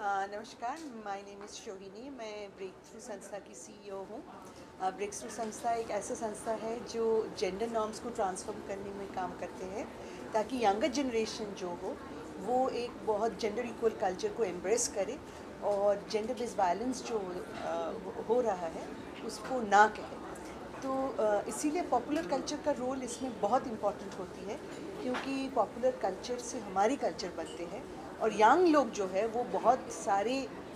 नमस्कार, my name is Shohini. मैं break through संस्था की सीईओ हूँ। ब्रेक थ्रू संस्था एक ऐसा संस्था है जो जेंडर नॉर्म्स को ट्रांसफॉर्म करने में काम करते हैं ताकि यंगर जनरेशन जो हो वो एक बहुत जेंडर इक्वल कल्चर को एम्ब्रेस करे और जेंडर बेस्ड वायलेंस जो हो रहा है उसको ना कहे। तो इसीलिए पॉपुलर कल्चर का रोल इसमें बहुत इम्पॉर्टेंट होती है, क्योंकि पॉपुलर कल्चर से हमारी कल्चर बनते हैं और यंग लोग जो है वो बहुत सारे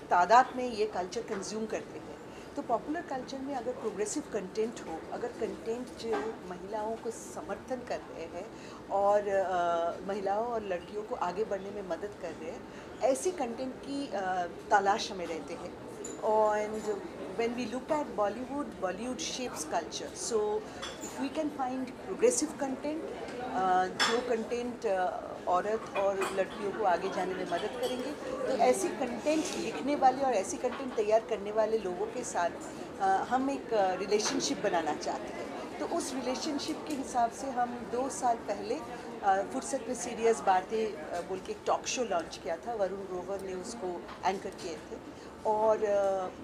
तादाद में ये कल्चर कंज्यूम करते हैं। तो पॉपुलर कल्चर में अगर प्रोग्रेसिव कंटेंट हो, अगर कंटेंट जो महिलाओं को समर्थन कर रहे हैं और महिलाओं और लड़कियों को आगे बढ़ने में मदद कर रहे हैं, ऐसी कंटेंट की तलाश हमें रहते हैं। And when we look at Bollywood, Bollywood shapes culture. So if we can find progressive content, जो कंटेंट औरत और लड़कियों को आगे जाने में मदद करेंगे, तो ऐसी कंटेंट लिखने वाले और ऐसी कंटेंट तैयार करने वाले लोगों के साथ हम एक रिलेशनशिप बनाना चाहते हैं। तो उस रिलेशनशिप के हिसाब से हम 2 साल पहले फुर्सत में सीरियस बातें बोल के एक टॉक शो लॉन्च किया था। वरुण ग्रोवर ने उसको एंकर किए थे और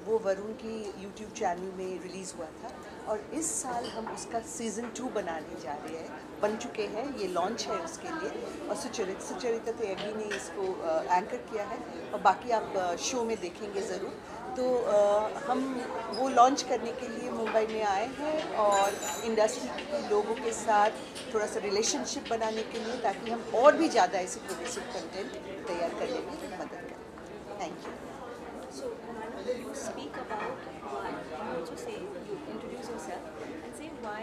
वो वरुण की यूट्यूब चैनल में रिलीज़ हुआ था। और इस साल हम उसका सीज़न 2 बनाने जा रहे हैं, बन चुके हैं, ये लॉन्च है उसके लिए। और सुचरिता त्यागी ने इसको एंकर किया है और बाकी आप शो में देखेंगे ज़रूर। तो हम वो लॉन्च करने के लिए मुंबई में आए हैं और इंडस्ट्री के लोगों के साथ थोड़ा सा रिलेशनशिप बनाने के लिए, ताकि हम और भी ज़्यादा ऐसे प्रोग्रेसिव कंटेंट तैयार करने में मदद करें। Thank you. So, Amanda, will you speak about why, you also say, you introduce yourself and say why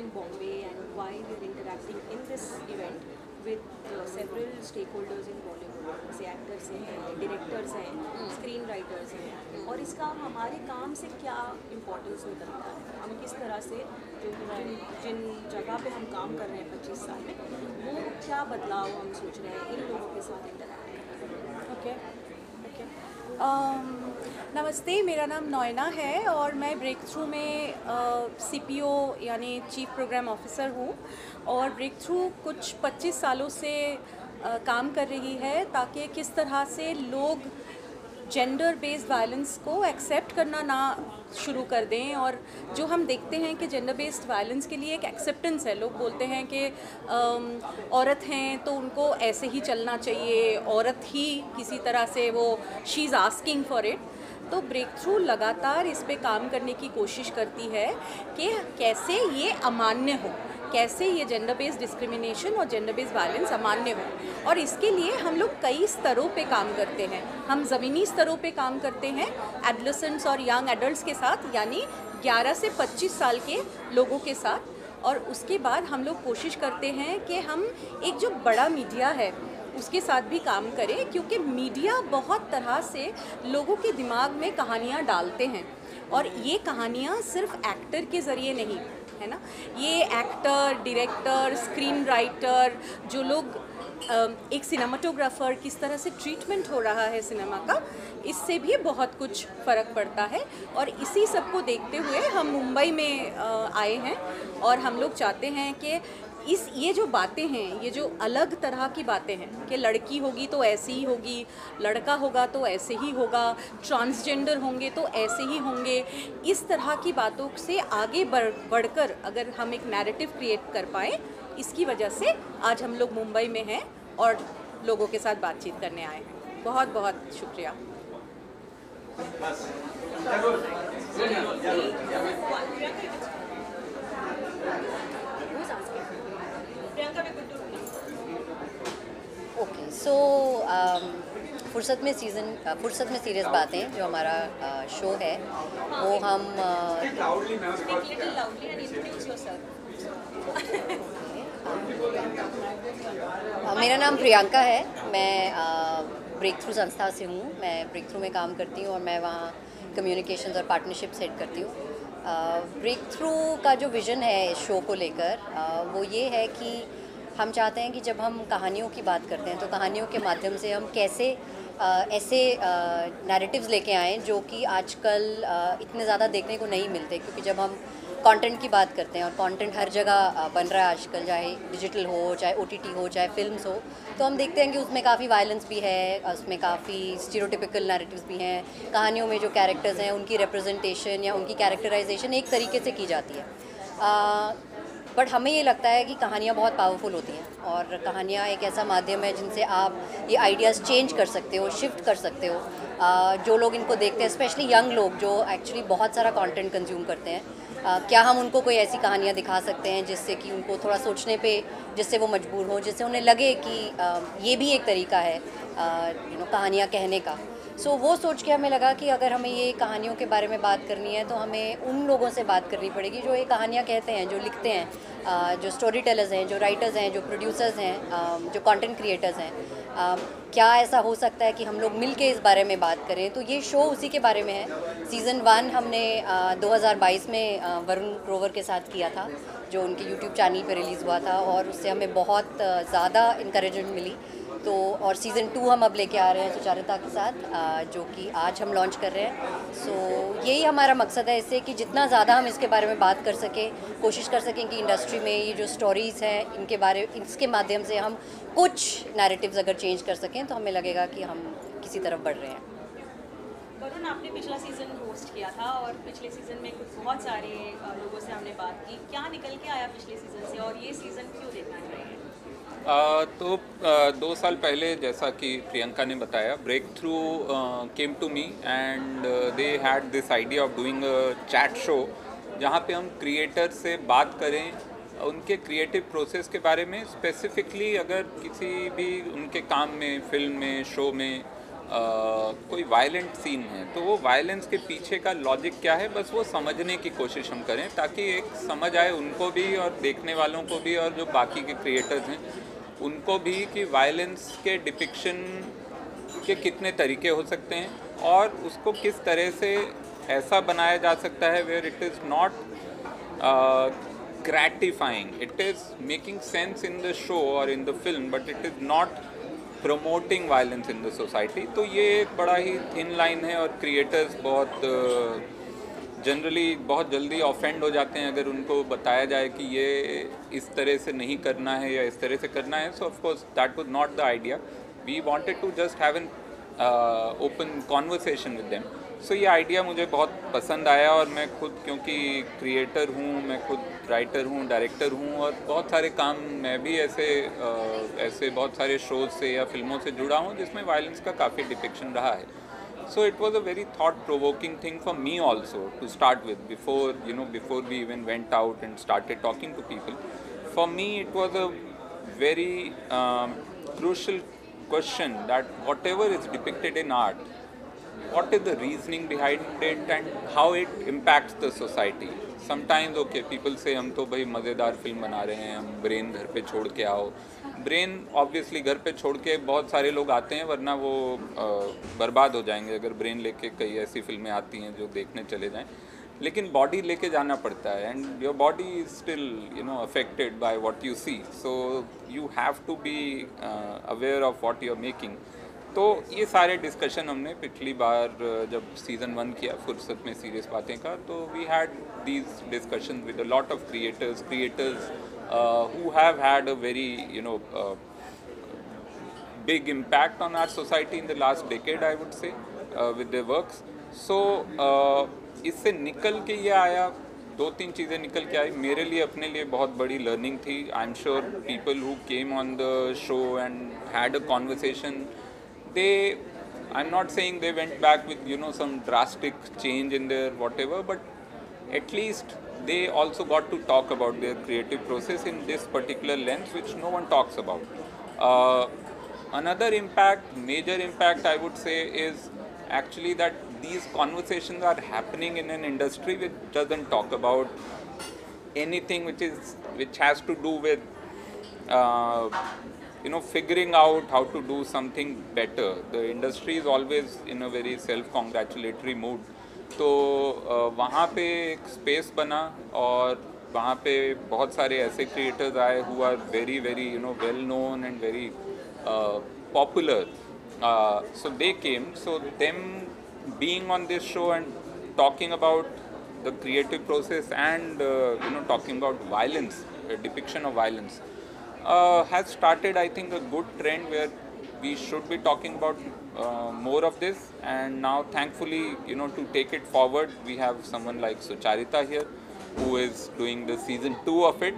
in Bombay and why we're interacting in this event with several stakeholders in Bollywood, जैसे actors हैं, directors हैं, screen writers हैं, और इसका हमारे काम से क्या इम्पोर्टेंस निकलता है, हम किस तरह से जिन जगह पे हम काम कर रहे हैं 25 साल में, वो क्या बदलाव हम सोच रहे हैं इन लोगों के साथ इंटरेक्ट करना। ओके। नमस्ते, मेरा नाम नॉयना है और मैं ब्रेक थ्रू में सीपीओ यानी चीफ प्रोग्राम ऑफिसर हूँ। और ब्रेक थ्रू कुछ 25 सालों से काम कर रही है ताकि किस तरह से लोग जेंडर बेस्ड वायलेंस को एक्सेप्ट करना ना शुरू कर दें। और जो हम देखते हैं कि जेंडर बेस्ड वायलेंस के लिए एक एक्सेप्टेंस है, लोग बोलते हैं कि औरत हैं तो उनको ऐसे ही चलना चाहिए, औरत ही किसी तरह से वो she is asking for it. तो ब्रेक थ्रू लगातार इस पे काम करने की कोशिश करती है कि कैसे ये अमान्य हो, कैसे ये जेंडर बेस्ड डिस्क्रिमिनेशन और जेंडर बेस्ड वायलेंस अमान्य हो। और इसके लिए हम लोग कई स्तरों पे काम करते हैं। हम ज़मीनी स्तरों पे काम करते हैं एडोलेसेंट्स और यंग एडल्ट्स के साथ, यानी 11 से 25 साल के लोगों के साथ। और उसके बाद हम लोग कोशिश करते हैं कि हम एक जो बड़ा मीडिया है उसके साथ भी काम करें, क्योंकि मीडिया बहुत तरह से लोगों के दिमाग में कहानियाँ डालते हैं। और ये कहानियाँ सिर्फ एक्टर के ज़रिए नहीं है ना, ये एक्टर, डायरेक्टर, स्क्रीन राइटर, जो लोग एक सिनेमाटोग्राफर, किस तरह से ट्रीटमेंट हो रहा है सिनेमा का, इससे भी बहुत कुछ फ़र्क पड़ता है। और इसी सब को देखते हुए हम मुंबई में आए हैं और हम लोग चाहते हैं कि ये जो बातें हैं, ये जो अलग तरह की बातें हैं कि लड़की होगी तो ऐसी ही होगी, लड़का होगा तो ऐसे ही होगा, ट्रांसजेंडर होंगे तो ऐसे ही होंगे, इस तरह की बातों से आगे बढ़कर अगर हम एक नैरेटिव क्रिएट कर पाएँ, इसकी वजह से आज हम लोग मुंबई में हैं और लोगों के साथ बातचीत करने आए हैं। बहुत बहुत शुक्रिया। ओके, सो फुर्सत में सीरियस बातें जो हमारा शो है वो हम मेरा नाम प्रियंका है। मैं ब्रेक थ्रू संस्था से हूँ। मैं ब्रेक थ्रू में काम करती हूँ और मैं वहाँ कम्युनिकेशंस और पार्टनरशिप सेट करती हूँ। ब्रेक थ्रू का जो विज़न है इस शो को लेकर वो ये है कि हम चाहते हैं कि जब हम कहानियों की बात करते हैं तो कहानियों के माध्यम से हम कैसे ऐसे नैरेटिव्स लेके आएँ जो कि आजकल इतने ज़्यादा देखने को नहीं मिलते। क्योंकि जब हम कंटेंट की बात करते हैं और कंटेंट हर जगह बन रहा है आजकल, चाहे डिजिटल हो, चाहे OTT हो, चाहे फिल्म्स हो, तो हम देखते हैं कि उसमें काफ़ी वायलेंस भी है, उसमें काफ़ी स्टीरियोटिपिकल नैरेटिव्स भी हैं, कहानियों में जो कैरेक्टर्स हैं उनकी रिप्रेजेंटेशन या उनकी कैरेक्टराइजेशन एक तरीके से की जाती है। बट हमें ये लगता है कि कहानियाँ बहुत पावरफुल होती हैं और कहानियाँ एक ऐसा माध्यम है जिनसे आप ये आइडियाज़ चेंज कर सकते हो, शिफ्ट कर सकते हो। जो लोग इनको देखते हैं, स्पेशली यंग लोग जो एक्चुअली बहुत सारा कंटेंट कंज्यूम करते हैं, क्या हम उनको कोई ऐसी कहानियाँ दिखा सकते हैं जिससे कि उनको थोड़ा सोचने पे, जिससे वो मजबूर हों, जिससे उन्हें लगे कि ये भी एक तरीका है कहानियाँ कहने का। सो वो सोच के हमें लगा कि अगर हमें ये कहानियों के बारे में बात करनी है तो हमें उन लोगों से बात करनी पड़ेगी जो ये कहानियाँ कहते हैं, जो लिखते हैं, जो स्टोरी टेलर्स हैं, जो राइटर्स हैं, जो प्रोड्यूसर्स हैं, जो कंटेंट क्रिएटर्स हैं। क्या ऐसा हो सकता है कि हम लोग मिल के इस बारे में बात करें? तो ये शो उसी के बारे में है। सीज़न 1 हमने 2022 में वरुण ग्रोवर के साथ किया था, जो उनके यूट्यूब चैनल पे रिलीज़ हुआ था और उससे हमें बहुत ज़्यादा इंकरेजमेंट मिली। तो और सीज़न 2 हम अब लेके आ रहे हैं सुचारिता के साथ, जो कि आज हम लॉन्च कर रहे हैं। सो यही हमारा मकसद है इससे कि जितना ज़्यादा हम इसके बारे में बात कर सकें, कोशिश कर सकें कि इंडस्ट्री में ये जो स्टोरीज़ हैं इसके माध्यम से हम कुछ नैरेटिव्स अगर चेंज कर सकें तो हमें लगेगा कि हम किसी तरफ बढ़ रहे हैं। वरुण, आपने पिछला सीज़न होस्ट किया था और पिछले सीज़न में कुछ बहुत सारे लोगों से हमने बात की। क्या निकल के आया पिछले सीज़न से और ये सीज़न क्यों देखना चाहिए? 2 साल पहले, जैसा कि प्रियंका ने बताया, breakthrough came to me and they had this idea of doing a chat show जहाँ पे हम क्रिएटर से बात करें उनके क्रिएटिव प्रोसेस के बारे में। स्पेसिफिकली अगर किसी भी उनके काम में, फिल्म में, शो में कोई वायलेंट सीन है तो वो वायलेंस के पीछे का लॉजिक क्या है, बस वो समझने की कोशिश हम करें ताकि एक समझ आए उनको भी और देखने वालों को भी और जो बाकी के क्रिएटर्स हैं उनको भी कि वायलेंस के डिपिक्शन के कितने तरीके हो सकते हैं और उसको किस तरह से ऐसा बनाया जा सकता है where it is not gratifying, it is making sense in the show or in the film, but it is not promoting violence in the society. तो ये एक बड़ा ही thin line है और creators बहुत जनरली बहुत जल्दी ऑफेंड हो जाते हैं अगर उनको बताया जाए कि ये इस तरह से नहीं करना है या इस तरह से करना है. So of course that was not the idea. We wanted to just have an open conversation with them. So ये आइडिया मुझे बहुत पसंद आया और मैं खुद, क्योंकि क्रिएटर हूँ, मैं खुद राइटर हूँ, डायरेक्टर हूँ और बहुत सारे काम मैं भी ऐसे बहुत सारे शोज से या फिल्मों से जुड़ा हूँ जिसमें वायलेंस का काफ़ी डिपिक्शन रहा है. So it was a very thought-provoking thing for me also to start with, before we even went out and started talking to people. For me, it was a very crucial question that whatever is depicted in art, what is the reasoning behind it and how it impacts the society. Sometimes okay, people say हम तो भाई मज़ेदार film बना रहे हैं, हम brain घर पे छोड़ के आओ. ब्रेन ऑब्वियसली घर पे छोड़ के बहुत सारे लोग आते हैं, वरना वो बर्बाद हो जाएंगे अगर ब्रेन लेके कई ऐसी फिल्में आती हैं जो देखने चले जाएं. लेकिन बॉडी लेके जाना पड़ता है and your body is still affected by what you see. So you have to be aware of what you are making. तो ये सारे डिस्कशन हमने पिछली बार जब सीज़न 1 किया फुर्सत में सीरियस बातें का, तो we had these discussion with a lot of creators who have had a very big impact on our society in the last decade, I would say, with their works. So इससे निकल के ये आया, 2-3 चीज़ें निकल के आई. मेरे लिए, अपने लिए बहुत बड़ी लर्निंग थी. I am sure people who came on the show and had a conversation, I'm not saying they went back with some drastic change in their whatever, but at least they also got to talk about their creative process in this particular lens, which no one talks about. Another major impact I would say, is actually that these conversations are happening in an industry which doesn't talk about anything which has to do with figuring out how to do something better. The industry is always in a very self-congratulatory mood. तो वहाँ पे एक space बना और वहाँ पे बहुत सारे ऐसे क्रिएटर्स आए who are very very well known and very popular. So they came. So them being on this show and talking about the creative process and talking about violence, depiction of violence, has started, I think, a good trend where we should be talking about more of this. And now, thankfully, to take it forward, we have someone like Sucharita here, who is doing the season 2 of it,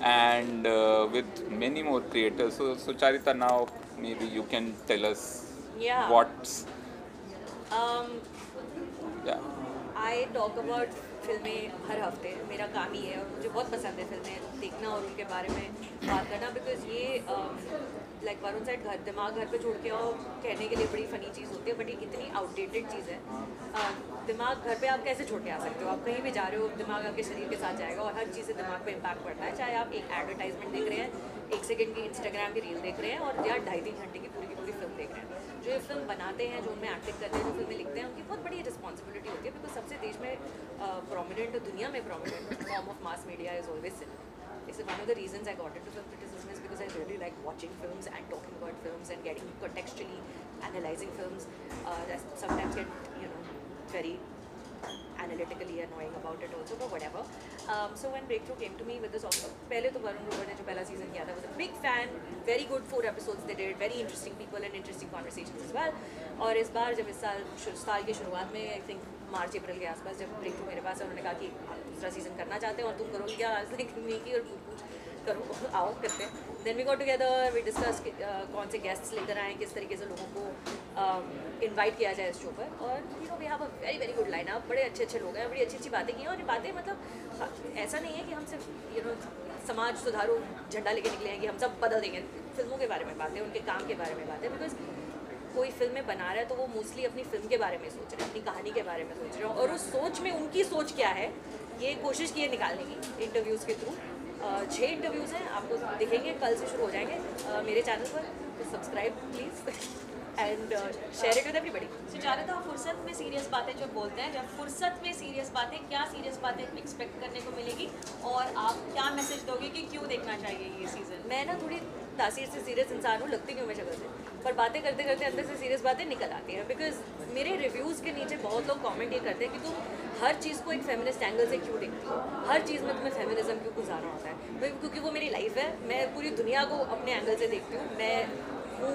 and with many more creators. So, Sucharita, now maybe you can tell us Yeah. what's yeah. I talk about फिल्में हर हफ्ते, मेरा काम ही है और मुझे बहुत पसंद है फिल्में देखना और उनके बारे में बात करना, बिकॉज ये लाइक वरुण साइड दिमाग घर पे छोड़ के आओ कहने के लिए बड़ी फ़नी चीज़ होती है, बट ये इतनी आउटडेटेड चीज़ है। दिमाग घर पे आप कैसे छोड़ के आ सकते हो? आप कहीं भी जा रहे हो, दिमाग आपके शरीर के साथ जाएगा और हर चीज़ से दिमाग पे इम्पैक्ट पड़ता है। चाहे आप एक एडवर्टाइजमेंट देख रहे हैं, 1 सेकंड की इंस्टाग्राम की रील देख रहे हैं, और या 2.5-3 घंटे की पूरी फिल्म देख रहे हैं। जो ये फिल्म बनाते हैं, जो उनमें एक्टिंग करते हैं, जो फिल्में लिखते हैं, उनकी बहुत बड़ी रिस्पॉन्सिबिलिटी होती है, बिकॉज सबसे देश में प्रोमिनेंट, दुनिया में prominent form of mass media is always cinema. It's one of the reasons I got into film criticism is because I really like watching films and talking about films and getting contextually analyzing films. I sometimes get very analytically annoying about it also, but whatever. So when Breakthrough came to me with this offer, पहले तो वरुण ग्रोवर ने जो पहला season किया था, was a big fan, very good 4 episodes they did, very interesting people and interesting conversations as well. और इस बार जब इस साल की शुरुआत में, आई थिंक मार्च-अप्रैल के आसपास, जब Breakthrough मेरे पास है, उन्होंने कहा कि आप दूसरा सीजन करना चाहते हैं और तुम करोगे क्या? नीकी और पूछ करो, आओ करते हैं। Then we got together, we discuss कौन से गेस्ट्स लेकर आएँ, किस तरीके से लोगों को इनवाइट किया जाए इस शो पर। और we have a very very good line up, बड़े अच्छे लोग हैं, बड़ी अच्छी बातें की हैं। और ये बातें मतलब ऐसा नहीं है कि हम सिर्फ समाज सुधारो झंडा लेके निकले हैं कि हम सब बदल देंगे। फिल्मों के बारे में बातें, उनके काम के बारे में बातें, बिकॉज कोई फिल्में बना रहा है तो वो मोस्टली अपनी फिल्म के बारे में सोच रहे हैं, अपनी कहानी के बारे में सोच रहे हैं, और उस सोच में उनकी सोच क्या है, ये कोशिश की है निकालने की इंटरव्यूज़ के थ्रू। 6 इंटरव्यूज़ हैं, आपको दिखेंगे, कल से शुरू हो जाएंगे मेरे चैनल पर, तो subscribe please and share it with everybody. Sucharita, फुर्सत में सीरियस बातें जो बोलते हैं, जब फुर्सत में सीरियस बातें, क्या सीरियस बातें एक्सपेक्ट करने को मिलेगी और आप क्या मैसेज दोगे कि क्यों देखना चाहिए ये सीज़न? मैं ना थोड़ी तासीर से सीरियस इंसान हूँ, लगती नहीं हूँ मैं शक्ल से, पर बातें करते करते अंदर से सीरियस बातें निकल आती हैं। बिकॉज मेरे रिव्यूज़ के नीचे बहुत लोग कमेंट ये करते हैं कि तुम हर चीज़ को एक फेमिनिस्ट एंगल से क्यों देखती हो, हर चीज़ में तुम्हें फेमिनिज्म क्यों गुजारना होता है? क्योंकि वो मेरी लाइफ है, मैं पूरी दुनिया को अपने एंगल से देखती हूँ। मैं हूँ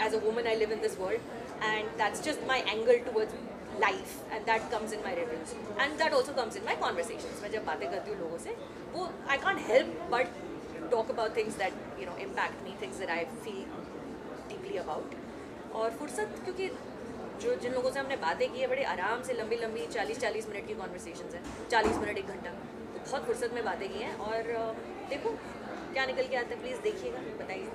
as a woman, I live in this world, and that's just my angle towards life, and that comes in my reviews, and that also comes in my conversations. मैं जब बातें करती हूँ लोगों से, वो I can't help but talk about things that impact me, things that I feel deeply about. और फुर्सत, क्योंकि जिन लोगों से हमने बातें की है, बड़े आराम से लंबी 40-40 मिनट की कॉन्वर्सेशंस हैं, 40 मिनट 1 घंटा, तो बहुत फुर्सत में बातें की हैं। और देखो क्या निकल के आता है, प्लीज़ देखिएगा, बताइए।